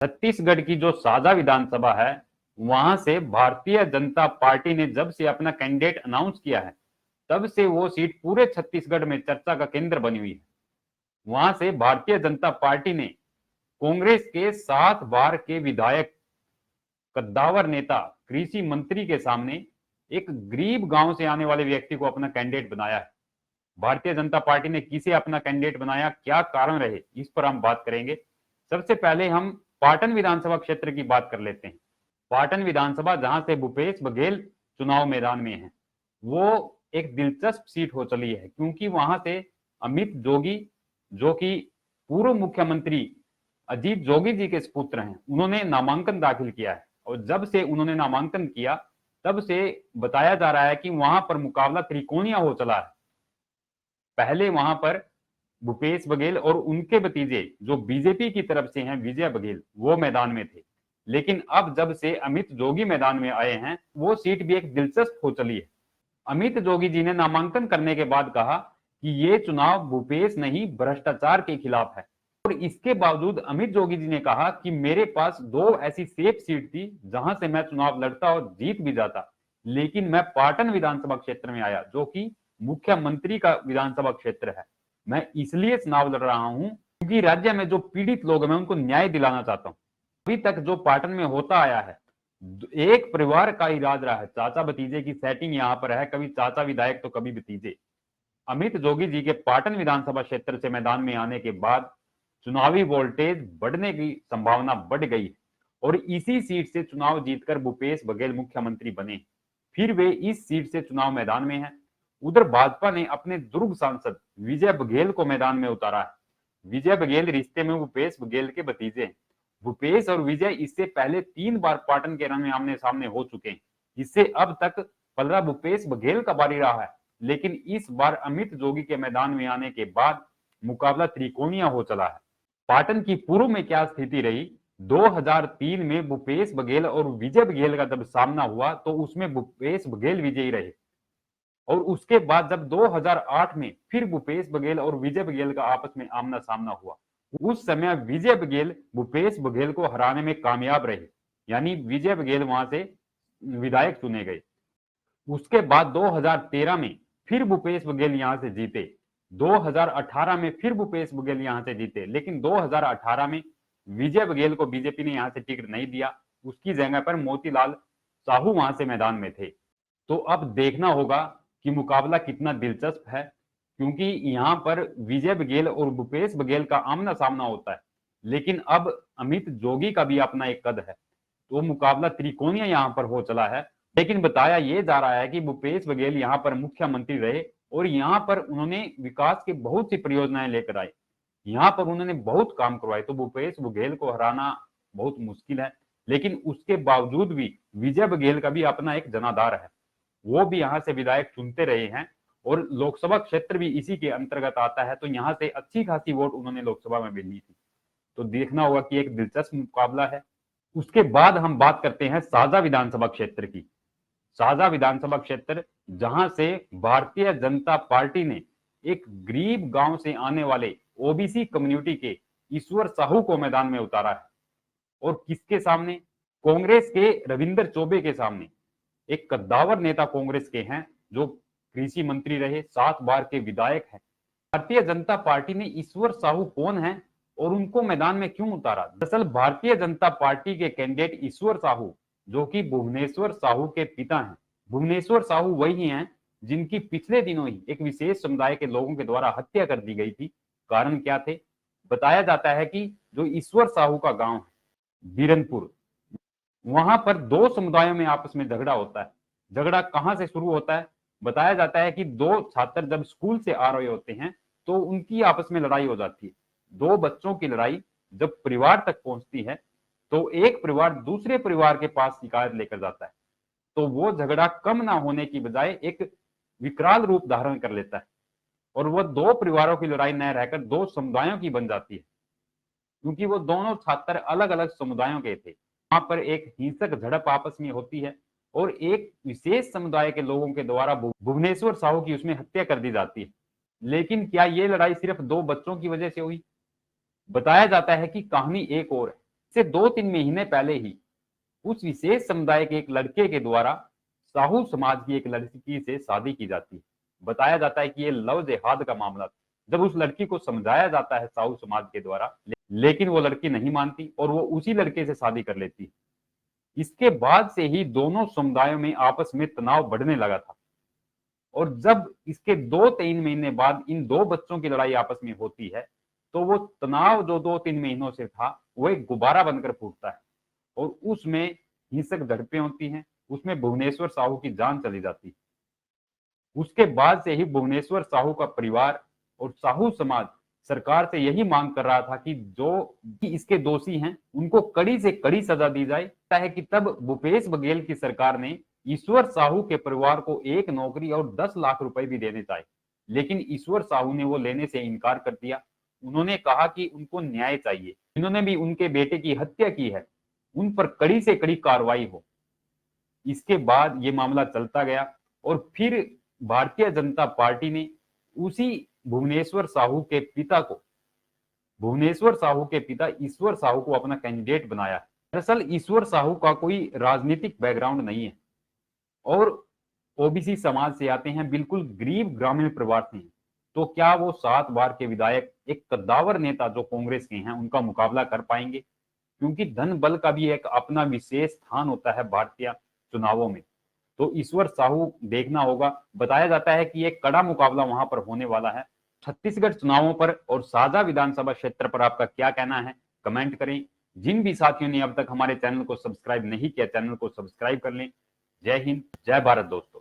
छत्तीसगढ़ की जो साजा विधानसभा है, वहां से भारतीय जनता पार्टी ने जब से अपना कैंडिडेट अनाउंस किया है, तब से वो सीट पूरे छत्तीसगढ़ में चर्चा का केंद्र बनी हुई है। वहां से भारतीय जनता पार्टी ने कांग्रेस के 7 बार के विधायक, कद्दावर नेता, कृषि मंत्री के सामने एक गरीब गांव से आने वाले व्यक्ति को अपना कैंडिडेट बनाया है। भारतीय जनता पार्टी ने किसे अपना कैंडिडेट बनाया, क्या कारण रहे, इस पर हम बात करेंगे। सबसे पहले हम पाटन विधानसभा क्षेत्र की बात कर लेते हैं। पाटन विधानसभा, जहां से भूपेश बघेल चुनाव मैदान में है, वो एक दिलचस्प सीट हो चली है, क्योंकि वहां से अमित जोगी, जो कि पूर्व मुख्यमंत्री अजीत जोगी जी के सुपुत्र हैं, उन्होंने नामांकन दाखिल किया है। और जब से उन्होंने नामांकन किया, तब से बताया जा रहा है कि वहां पर मुकाबला त्रिकोणीय हो चला है। पहले वहां पर भूपेश बघेल और उनके भतीजे, जो बीजेपी की तरफ से हैं, विजय बघेल, वो मैदान में थे। लेकिन अब जब से अमित जोगी मैदान में आए हैं, वो सीट भी एक दिलचस्प हो चली है। अमित जोगी जी ने नामांकन करने के बाद कहा कि ये चुनाव भूपेश नहीं, भ्रष्टाचार के खिलाफ है। और इसके बावजूद अमित जोगी जी ने कहा कि मेरे पास 2 ऐसी सेफ सीट थी जहां से मैं चुनाव लड़ता और जीत भी जाता, लेकिन मैं पाटन विधानसभा क्षेत्र में आया, जो कि मुख्यमंत्री का विधानसभा क्षेत्र है। मैं इसलिए चुनाव लड़ रहा हूं क्योंकि राज्य में जो पीड़ित लोग हैं, मैं उनको न्याय दिलाना चाहता हूं। अभी तक जो पाटन में होता आया है, एक परिवार का ही राज रहा है। चाचा भतीजे की सेटिंग यहाँ पर है, कभी चाचा विधायक तो कभी भतीजे। अमित जोगी जी के पाटन विधानसभा क्षेत्र से मैदान में आने के बाद चुनावी वोल्टेज बढ़ने की संभावना बढ़ गई है और इसी सीट से चुनाव जीतकर भूपेश बघेल मुख्यमंत्री बने। फिर वे इस सीट से चुनाव मैदान में हैं। उधर भाजपा ने अपने दुर्ग सांसद विजय बघेल को मैदान में उतारा है। विजय बघेल रिश्ते में भूपेश बघेल के भतीजे हैं। भूपेश और विजय इससे पहले 3 बार पाटन के रण में आमने सामने हो चुके हैं। इससे अब तक पलड़ा भूपेश बघेल का बारी रहा है, लेकिन इस बार अमित जोगी के मैदान में आने के बाद मुकाबला त्रिकोणीय हो चला है। पाटन की पूर्व में क्या स्थिति रही, 2003 में भूपेश बघेल और विजय बघेल का जब सामना हुआ तो उसमें भूपेश बघेल विजयी रहे। और उसके बाद जब 2008 में फिर भूपेश बघेल और विजय बघेल का आपस में आमना सामना हुआ, उस समय विजय बघेल भूपेश बघेल को हराने में कामयाब रहे, यानी विजय बघेल वहां से विधायक चुने गए। उसके बाद 2013 में फिर भूपेश बघेल यहां से जीते, 2018 में फिर भूपेश बघेल यहां से जीते, लेकिन 2018 में विजय बघेल को बीजेपी ने यहां से टिकट नहीं दिया। उसकी जगह पर मोतीलाल साहू वहां से मैदान में थे। तो अब देखना होगा कि मुकाबला कितना दिलचस्प है, क्योंकि यहां पर विजय बघेल और भूपेश बघेल का आमना सामना होता है, लेकिन अब अमित जोगी का भी अपना एक कद है, तो मुकाबला त्रिकोणीय यहां पर हो चला है। लेकिन बताया यह जा रहा है कि भूपेश बघेल यहां पर मुख्यमंत्री रहे और यहां पर उन्होंने विकास की बहुत सी परियोजनाएं लेकर आए, यहां पर उन्होंने बहुत काम करवाए। तो भूपेश बघेल को हराना बहुत मुश्किल है, लेकिन उसके बावजूद भी विजय बघेल का भी अपना एक जनाधार है, वो भी यहां से विधायक चुनते रहे हैं और लोकसभा क्षेत्र भी इसी के अंतर्गत आता है। तो यहां से अच्छी खासी वोट उन्होंने लोकसभा में भी ली थी। तो देखना होगा कि एक दिलचस्प मुकाबला है। उसके बाद हम बात करते हैं साजा विधानसभा क्षेत्र की। साजा विधानसभा क्षेत्र, जहां से भारतीय जनता पार्टी ने एक गरीब गांव से आने वाले ओबीसी कम्युनिटी के ईश्वर साहू को मैदान में उतारा है। और किसके सामने? कांग्रेस के रविंद्र चौबे के सामने। एक कद्दावर नेता कांग्रेस के हैं, जो कृषि मंत्री रहे, 7 बार के विधायक हैं। भारतीय जनता पार्टी ने ईश्वर साहू कौन है और उनको मैदान में क्यों उतारा? दरअसल भारतीय जनता पार्टी के कैंडिडेट ईश्वर साहू, जो कि भुवनेश्वर साहू के पिता हैं। भुवनेश्वर साहू वही हैं जिनकी पिछले दिनों ही एक विशेष समुदाय के लोगों के द्वारा हत्या कर दी गई थी। कारण क्या थे? बताया जाता है कि जो ईश्वर साहू का गांव है बीरनपुर, वहां पर 2 समुदायों में आपस में झगड़ा होता है। झगड़ा कहां से शुरू होता है? बताया जाता है कि 2 छात्र जब स्कूल से आ रहे होते हैं तो उनकी आपस में लड़ाई हो जाती है। 2 बच्चों की लड़ाई जब परिवार तक पहुंचती है तो एक परिवार दूसरे परिवार के पास शिकायत लेकर जाता है। तो वो झगड़ा कम ना होने की बजाय एक विकराल रूप धारण कर लेता है और वो 2 परिवारों की लड़ाई न रहकर 2 समुदायों की बन जाती है, क्योंकि वो दोनों छात्र अलग अलग समुदायों के थे। वहां पर एक हिंसक झड़प आपस में होती है और एक विशेष समुदाय के लोगों के द्वारा भुवनेश्वर साहू की उसमें हत्या कर दी जाती है। लेकिन क्या ये लड़ाई सिर्फ 2 बच्चों की वजह से हुई? बताया जाता है कि कहानी एक और है। से 2-3 महीने पहले ही उस विशेष समुदाय के एक लड़के के द्वारा साहू समाज की एक लड़की से शादी की जाती है। बताया जाता है कि ये लव जिहाद का मामला था। जब उस लड़की को समझाया जाता है साहू समाज के द्वारा, लेकिन वो लड़की नहीं मानती और वो उसी लड़के से शादी कर लेती है। इसके बाद से ही दोनों समुदायों में आपस में तनाव बढ़ने लगा था और जब इसके 2-3 महीने बाद इन दो बच्चों की लड़ाई आपस में होती है, तो वो तनाव जो 2-3 महीनों से था, वो एक गुब्बारा बनकर फूटता है और उसमें हिंसक झड़पें होती हैं। उसमें भुवनेश्वर साहू की जान चली जाती है। उसके बाद से ही भुवनेश्वर साहू का परिवार और साहू समाज सरकार से यही मांग कर रहा था कि जो भी इसके दोषी हैं उनको कड़ी से कड़ी सजा दी जाए। है कि तब भूपेश बघेल की सरकार ने ईश्वर साहू के परिवार को एक नौकरी और 10 लाख रुपए भी देने चाहे, लेकिन ईश्वर साहू ने वो लेने से इनकार कर दिया। उन्होंने कहा कि उनको न्याय चाहिए, इन्होंने भी उनके बेटे की हत्या की है, उन पर कड़ी से कड़ी कार्रवाई हो। इसके बाद ये मामला चलता गया और फिर भारतीय जनता पार्टी ने उसी भुवनेश्वर साहू के पिता को, भुवनेश्वर साहू के पिता ईश्वर साहू को अपना कैंडिडेट बनाया। दरअसल ईश्वर साहू का कोई राजनीतिक बैकग्राउंड नहीं है और ओबीसी समाज से आते हैं, बिल्कुल गरीब ग्रामीण परिवार से हैं। तो क्या वो 7 बार के विधायक, एक कद्दावर नेता जो कांग्रेस के हैं, उनका मुकाबला कर पाएंगे? क्योंकि धन बल का भी एक अपना विशेष स्थान होता है भारतीय चुनावों में। तो ईश्वर साहू देखना होगा। बताया जाता है कि एक कड़ा मुकाबला वहां पर होने वाला है। छत्तीसगढ़ चुनावों पर और साझा विधानसभा क्षेत्र पर आपका क्या कहना है, कमेंट करें। जिन भी साथियों ने अब तक हमारे चैनल को सब्सक्राइब नहीं किया, चैनल को सब्सक्राइब कर लें। जय हिंद, जय भारत दोस्तों।